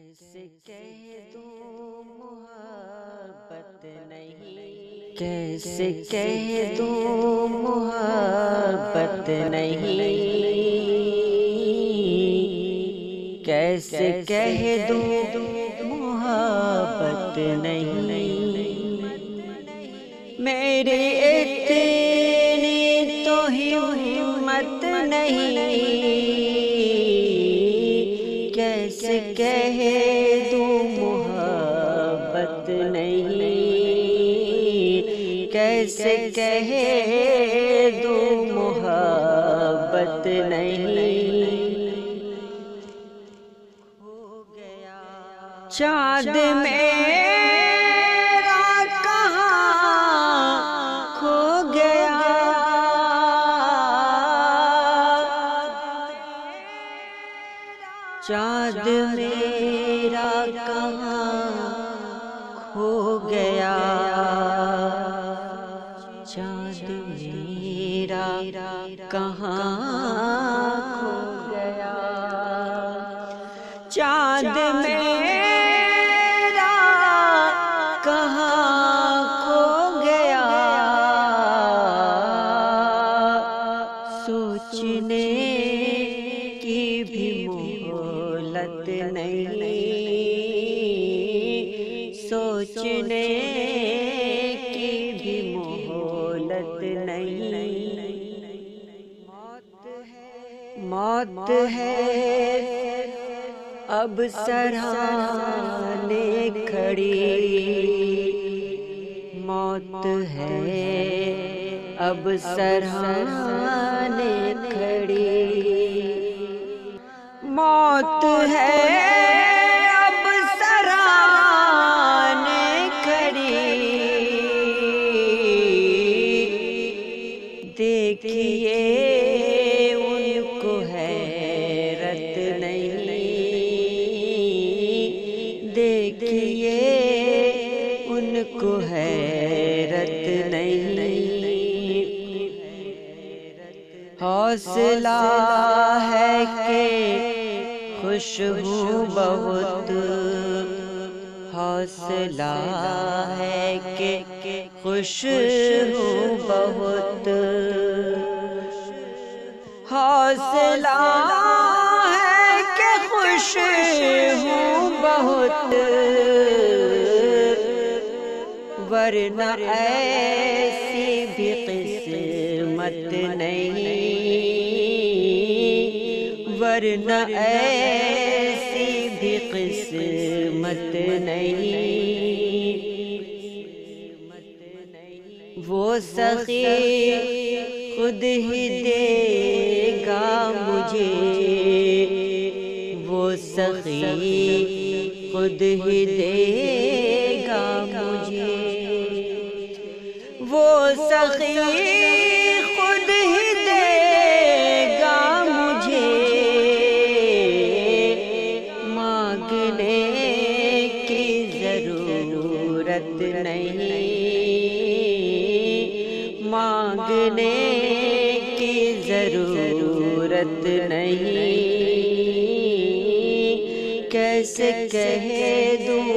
کیسے کہہ دوں محبت نہیں، کیسے کہہ دوں محبت نہیں، کیسے کہہ دوں محبت نہیں، میری اتنی تو ہمت نہیں، کیسے کہہ دوں محبت نہیں، کیسے کہہ دوں محبت نہیں، چاند میرا کہاں کھو گیا، چاند میرا کہاں کھو گیا، چاند میرا کہاں کھو گیا، چاند میرا کہاں کھو گیا، سوچنے کی بھی مہلت نہیں، سوچنے کی بھی مہلت نہیں، موت ہے اب سرانے کھڑی، موت ہے اب سرانے کھڑی، موت ہے اب سرانے کھڑی، دیکھیے ان کو حیرت نہیں، دیکھیے ان کو حیرت نہیں، حوصلہ ہے کہ خوش ہوں بہت، حوصلہ ہے کہ خوش ہوں بہت، حوصلہ ہے کہ خوش ہوں بہت، ورنہ ایسی بھی قسمت نہیں، ورنہ ایسی بھی قسمت نہیں، وہ سخی خود ہی دے گا مجھے، وہ سخی خود ہی دے گا مجھے، وہ سخی خود ہی دے گا مجھے، مانگنے کی ضرورت نہیں، مانگنے کی ضرورت نہیں، کیسے کہہ دوں